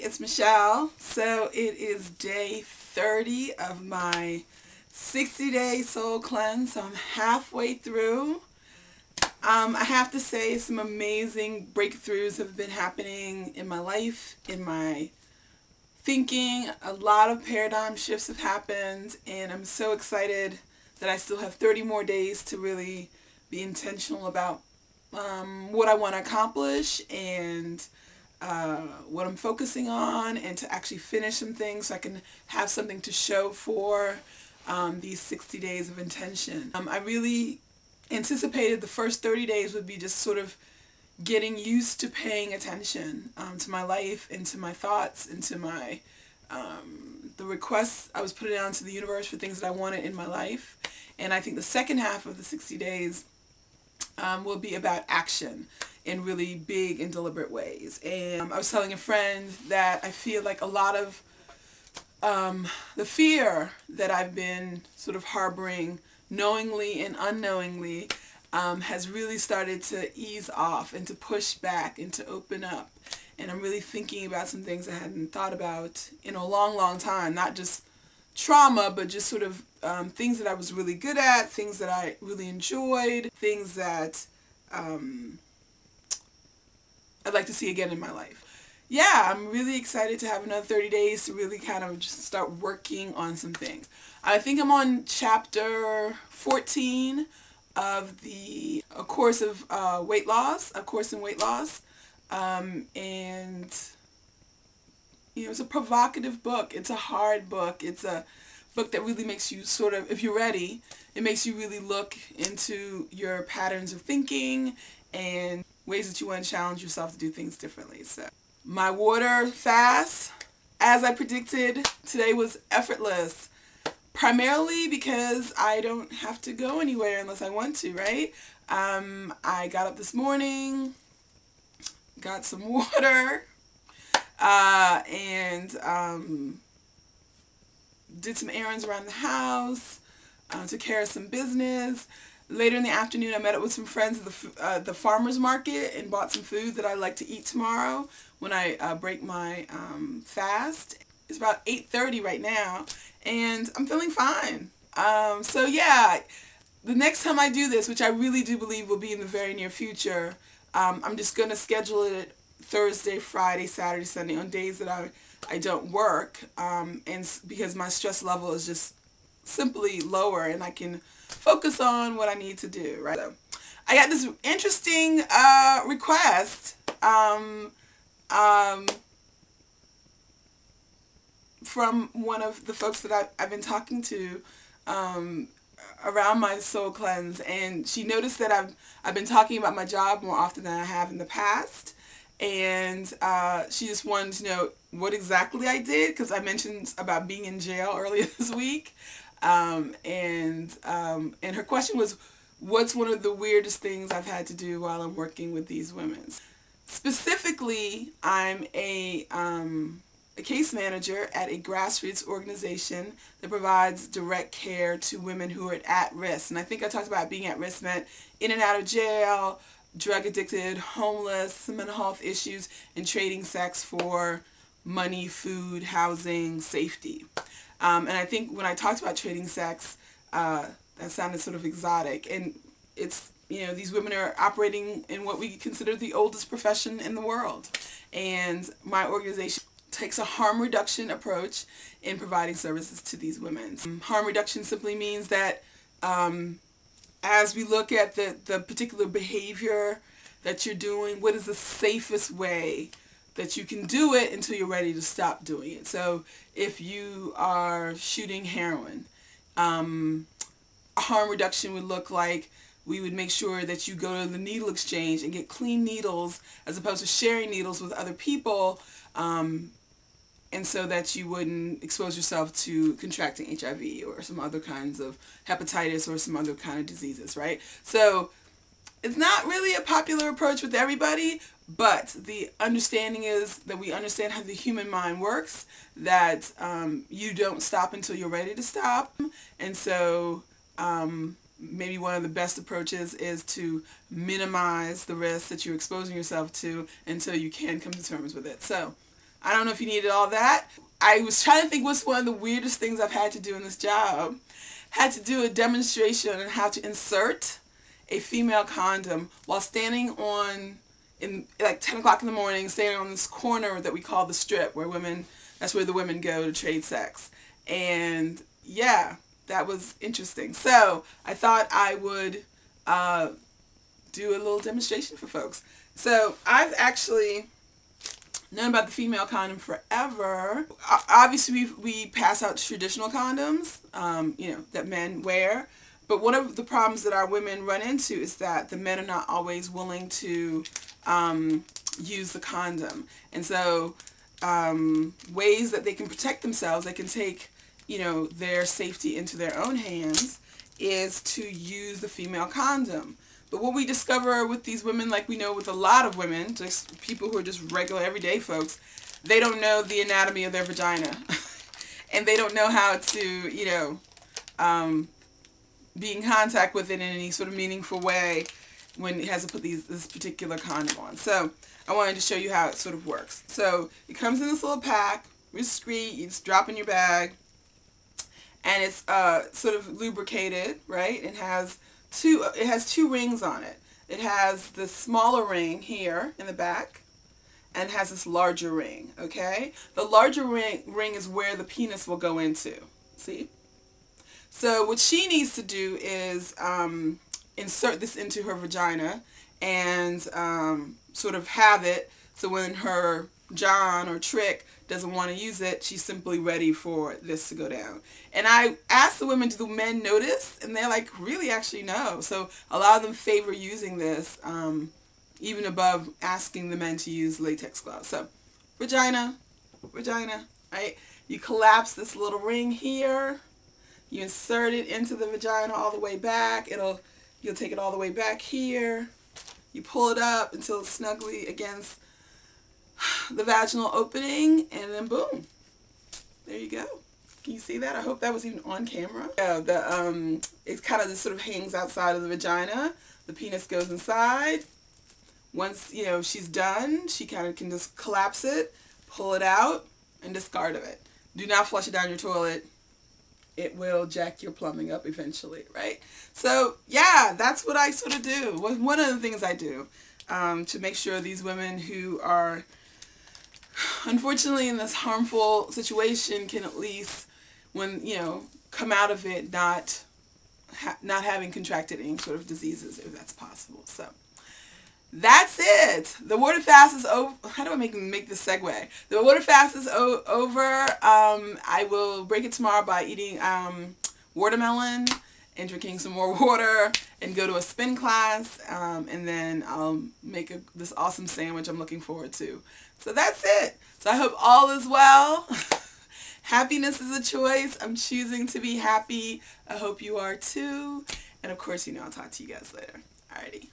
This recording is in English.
it's Michelle. So it is day 30 of my 60-day soul cleanse. So I'm halfway through. I have to say some amazing breakthroughs have been happening in my life, in my thinking. A lot of paradigm shifts have happened, and I'm so excited that I still have 30 more days to really be intentional about what I want to accomplish and what I'm focusing on, and to actually finish some things so I can have something to show for these 60 days of intention. I really anticipated the first 30 days would be just sort of getting used to paying attention to my life and to my thoughts and to my the requests I was putting out into the universe for things that I wanted in my life. And I think the second half of the 60 days will be about action in really big and deliberate ways. And I was telling a friend that I feel like a lot of the fear that I've been sort of harboring knowingly and unknowingly has really started to ease off and to push back and to open up. And I'm really thinking about some things I hadn't thought about in a long, long time. Not just trauma, but just sort of things that I was really good at, things that I really enjoyed, things that I'd like to see again in my life. Yeah, I'm really excited to have another 30 days to really kind of just start working on some things. I think I'm on chapter 14 of A Course in Weight Loss. And you know, it's a provocative book. It's a hard book. It's a book that really makes you sort of, if you're ready, it makes you really look into your patterns of thinking and ways that you want to challenge yourself to do things differently. So my water fast, as I predicted, today was effortless. Primarily because I don't have to go anywhere unless I want to, right? I got up this morning, got some water, and did some errands around the house, took care of some business. Later in the afternoon, I met up with some friends at the farmer's market and bought some food that I'd like to eat tomorrow when I break my fast. It's about 8:30 right now, and I'm feeling fine. So yeah, the next time I do this, which I really do believe will be in the very near future, I'm just going to schedule it Thursday, Friday, Saturday, Sunday, on days that I don't work, and because my stress level is just simply lower and I can focus on what I need to do, right? So I got this interesting request from one of the folks that I've been talking to around my soul cleanse, and she noticed that I've been talking about my job more often than I have in the past, and she just wanted to know what exactly I did, because I mentioned about being in jail earlier this week, and her question was, what's one of the weirdest things I've had to do while I'm working with these women? Specifically, I'm a case manager at a grassroots organization that provides direct care to women who are at risk. And I think I talked about being at risk meant in and out of jail, drug addicted, homeless, mental health issues, and trading sex for money, food, housing, safety. And I think when I talked about trading sex, that sounded sort of exotic. And it's, you know, these women are operating in what we consider the oldest profession in the world. And my organization takes a harm reduction approach in providing services to these women. Harm reduction simply means that as we look at the particular behavior that you're doing, what is the safest way that you can do it until you're ready to stop doing it? So if you are shooting heroin, a harm reduction would look like we would make sure that you go to the needle exchange and get clean needles as opposed to sharing needles with other people, and so that you wouldn't expose yourself to contracting HIV or some other kinds of hepatitis or some other kind of diseases, right? So it's not really a popular approach with everybody, but the understanding is that we understand how the human mind works, that you don't stop until you're ready to stop. And so maybe one of the best approaches is to minimize the risk that you're exposing yourself to until you can come to terms with it. So I don't know if you needed all that. I was trying to think what's one of the weirdest things I've had to do in this job. Had to do a demonstration on how to insert a female condom while standing in like 10 o'clock in the morning, standing on this corner that we call the strip, where that's where the women go to trade sex. And yeah, that was interesting. So I thought I would do a little demonstration for folks. So I've actually known about the female condom forever. Obviously, we pass out traditional condoms, that men wear. But one of the problems that our women run into is that the men are not always willing to use the condom. And so ways that they can protect themselves, they can take, their safety into their own hands, is to use the female condom. But what we discover with these women, like we know with a lot of women, just people who are just regular everyday folks, they don't know the anatomy of their vagina. And they don't know how to, be in contact with it in any sort of meaningful way when it has to put this particular condom on. So I wanted to show you how it sort of works. So it comes in this little pack, discreet, you just drop in your bag, and it's sort of lubricated, right? It has two rings on it. It has the smaller ring here in the back, and it has this larger ring, okay? The larger ring is where the penis will go into, see? So what she needs to do is insert this into her vagina and sort of have it so when her John or Trick doesn't want to use it, she's simply ready for this to go down. And I asked the women, do the men notice? And they're like, really, actually, no. So a lot of them favor using this, even above asking the men to use latex gloves. So vagina, right? You collapse this little ring here. You insert it into the vagina all the way back. You'll take it all the way back here. You pull it up until it's snugly against the vaginal opening, and then boom, there you go. Can you see that? I hope that was even on camera. Yeah, it kind of just sort of hangs outside of the vagina. The penis goes inside. Once she's done, she kind of can just collapse it, pull it out, and discard of it. Do not flush it down your toilet. It will jack your plumbing up eventually, right? So yeah, that's what I sort of do. One of the things I do to make sure these women who are unfortunately in this harmful situation can at least, when come out of it not having contracted any sort of diseases, if that's possible. So that's it. The water fast is over. How do I make this segue? The water fast is over. I will break it tomorrow by eating watermelon and drinking some more water and go to a spin class, and then I'll make this awesome sandwich I'm looking forward to. So that's it. So I hope all is well. Happiness is a choice. I'm choosing to be happy. I hope you are too. And of course, I'll talk to you guys later. Alrighty.